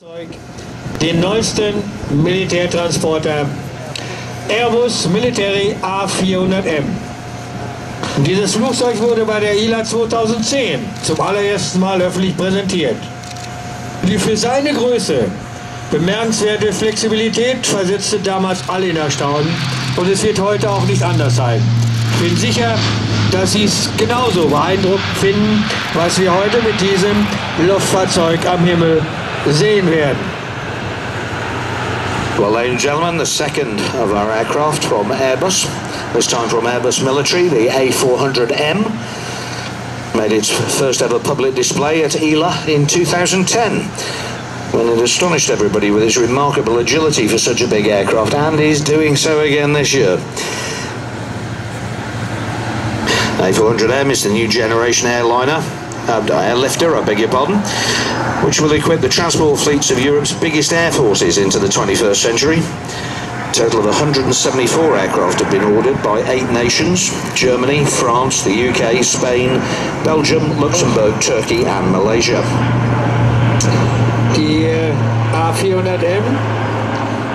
Den neuesten Militärtransporter Airbus Military A400M. Dieses Flugzeug wurde bei der ILA 2010 zum allerersten Mal öffentlich präsentiert. Die für seine Größe bemerkenswerte Flexibilität versetzte damals alle in Erstaunen und es wird heute auch nicht anders sein. Ich bin sicher, dass Sie es genauso beeindruckend finden, was wir heute mit diesem Luftfahrzeug am Himmel sehen werden. Well, ladies and gentlemen, the second of our aircraft from Airbus, this time from Airbus Military, the A400M, made its first ever public display at ILA in 2010, when it astonished everybody with its remarkable agility for such a big aircraft, and is doing so again this year. A400M is the new generation airlifter, which will equip the transport fleets of Europe's biggest air forces into the 21st century. A total of 174 aircraft have been ordered by 8 nations: Germany, France, the UK, Spain, Belgium, Luxembourg, Turkey and Malaysia. Die A400M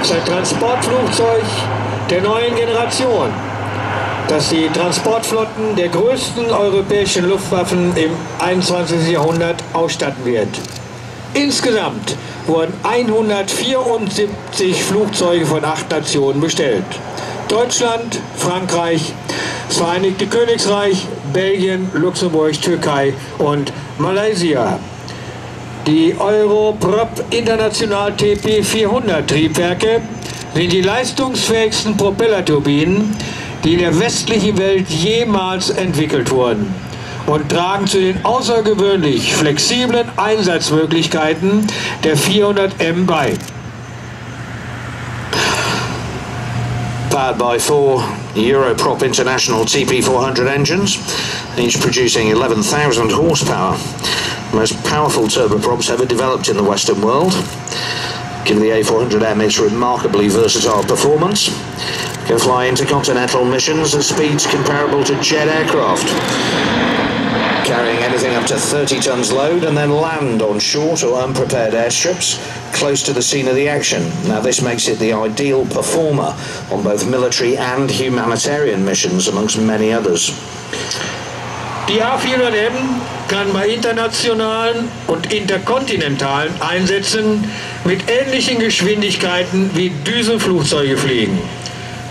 ist ein Transportflugzeug der neuen Generation, das die Transportflotten der größten europäischen Luftwaffen im 21. Jahrhundert ausstatten wird. Insgesamt wurden 174 Flugzeuge von 8 Nationen bestellt. Deutschland, Frankreich, das Vereinigte Königreich, Belgien, Luxemburg, Türkei und Malaysia. Die Europrop International TP400 Triebwerke sind die leistungsfähigsten Propellerturbinen, die in der westlichen Welt jemals entwickelt wurden, und tragen zu den außergewöhnlich flexiblen Einsatzmöglichkeiten der 400M bei. Powered by 4 Europrop International TP400 engines, each producing 11,000 horsepower, the most powerful turboprops ever developed in the Western world, give the A400M its remarkably versatile performance. Can fly intercontinental missions at speeds comparable to jet aircraft, carrying anything up to 30 tons load, and then land on short or unprepared airstrips close to the scene of the action. Now this makes it the ideal performer on both military and humanitarian missions, amongst many others. Die A400M kann bei internationalen und interkontinentalen Einsätzen mit ähnlichen Geschwindigkeiten wie Düsenflugzeuge fliegen,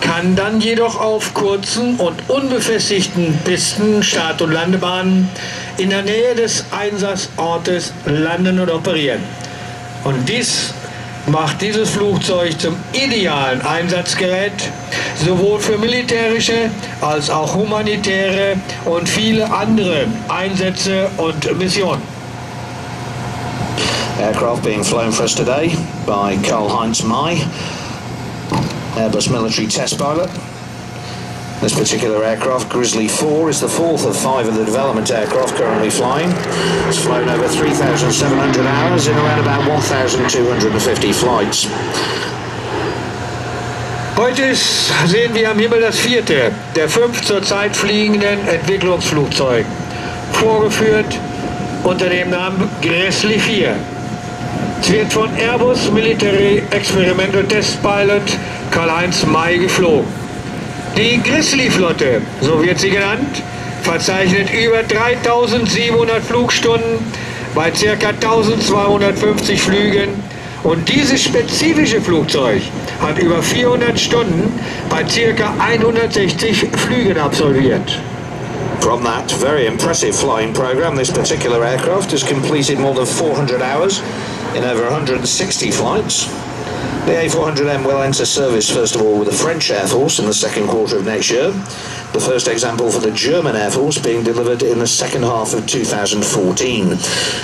kann dann jedoch auf kurzen und unbefestigten Pisten, Start- und Landebahnen in der Nähe des Einsatzortes landen und operieren. Und dies macht dieses Flugzeug zum idealen Einsatzgerät, sowohl für militärische als auch humanitäre und viele andere Einsätze und Missionen. Aircraft being flown for us today by Karl-Heinz May, Airbus military test pilot. This particular aircraft, Grizzly 4, is the 4th of 5 of the development aircraft currently flying. It's flown over 3,700 hours in around about 1,250 flights. Heute sehen wir am Himmel das 4. der 5 zurzeit fliegenden Entwicklungsflugzeuge, vorgeführt unter dem Namen Grizzly 4. Es wird von Airbus Military Experimental Test Pilot Karl-Heinz May geflogen. Die Grizzly-Flotte, so wird sie genannt, verzeichnet über 3.700 Flugstunden bei ca. 1.250 Flügen, und dieses spezifische Flugzeug hat über 400 Stunden bei ca. 160 Flügen absolviert. From that very impressive flying program, this particular aircraft has completed more than 400 hours in over 160 flights. The A400M will enter service first of all with the French Air Force in the second quarter of next year. The first example for the German Air Force being delivered in the second half of 2014.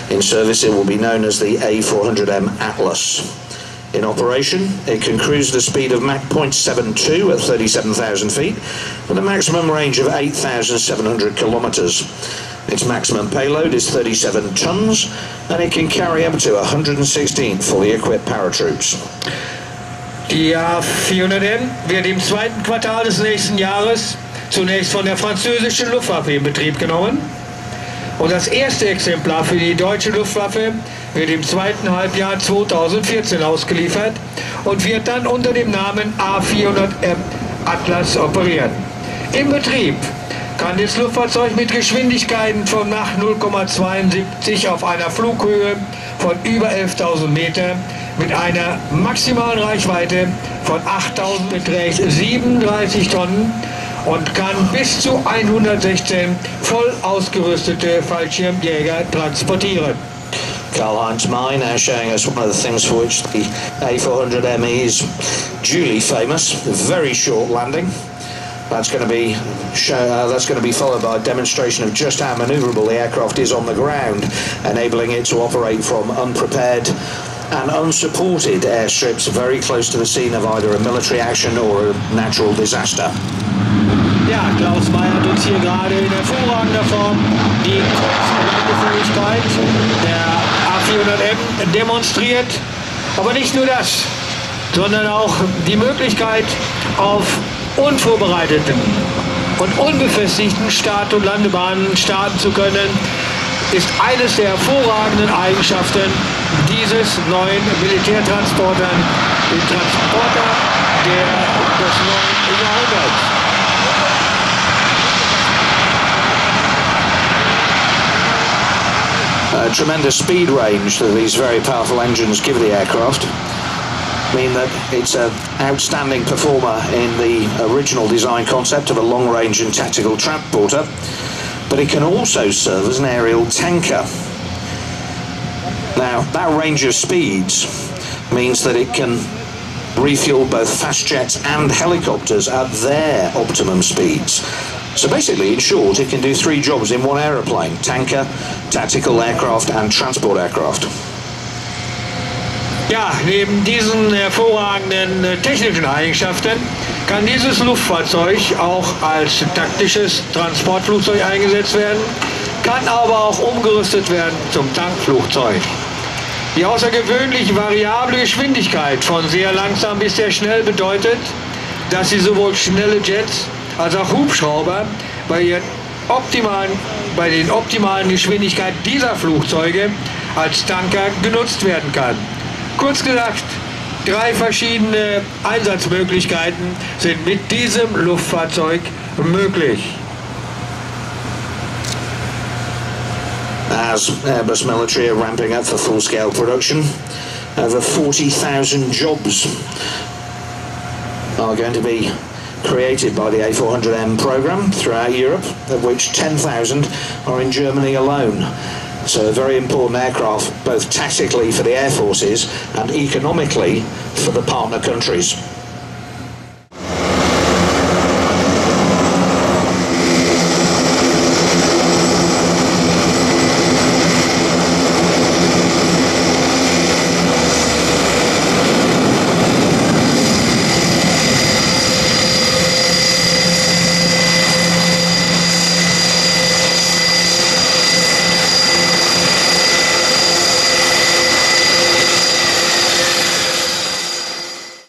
In service it will be known as the A400M Atlas. In operation, it can cruise the speed of Mach 0.72 at 37,000 feet with a maximum range of 8,700 kilometers. Its maximum payload is 37 tons, and it can carry up to 116 fully equipped paratroops. Die A400M wird im 2. Quartal des nächsten Jahres zunächst von der französischen Luftwaffe in Betrieb genommen, und das erste Exemplar für die deutsche Luftwaffe wird im zweiten Halbjahr 2014 ausgeliefert und wird dann unter dem Namen A400M Atlas operieren. Im Betrieb kann das Luftfahrzeug mit Geschwindigkeiten von Mach 0,72 auf einer Flughöhe von über 11.000 Meter mit einer maximalen Reichweite von 8.000 beträgt 37 Tonnen und kann bis zu 116 voll ausgerüstete Fallschirmjäger transportieren. Karl-Heinz May now showing us one of the things for which the A400ME is duly famous, a very short landing. That's going to be followed by a demonstration of just how manoeuvrable the aircraft is on the ground, enabling it to operate from unprepared and unsupported airstrips very close to the scene of either a military action or a natural disaster. Ja, Klaus May hat uns hier gerade in hervorragender Form die Kurzlandefähigkeit der A400M demonstriert. Aber nicht nur das, sondern auch die Möglichkeit auf unvorbereiteten und unbefestigten Start- und Landebahnen starten zu können, ist eines der hervorragenden Eigenschaften dieses neuen Militärtransporters, den Transporter des neuen Jahrhunderts. Tremendous speed range that these very powerful engines give the aircraft mean that it's an outstanding performer in the original design concept of a long-range and tactical transporter, but it can also serve as an aerial tanker. Now, that range of speeds means that it can refuel both fast jets and helicopters at their optimum speeds. So basically, in short, it can do three jobs in one aeroplane: tanker, tactical aircraft and transport aircraft. Ja, neben diesen hervorragenden technischen Eigenschaften kann dieses Luftfahrzeug auch als taktisches Transportflugzeug eingesetzt werden, kann aber auch umgerüstet werden zum Tankflugzeug. Die außergewöhnlich variable Geschwindigkeit von sehr langsam bis sehr schnell bedeutet, dass sie sowohl schnelle Jets als auch Hubschrauber bei den optimalen Geschwindigkeiten dieser Flugzeuge als Tanker genutzt werden kann. Kurz gesagt, 3 verschiedene Einsatzmöglichkeiten sind mit diesem Luftfahrzeug möglich. As Airbus military are ramping up for full-scale production, over 40,000 jobs are going to be created by the A400M program throughout Europe, of which 10,000 are in Germany alone. So a very important aircraft, both tactically for the air forces and economically for the partner countries.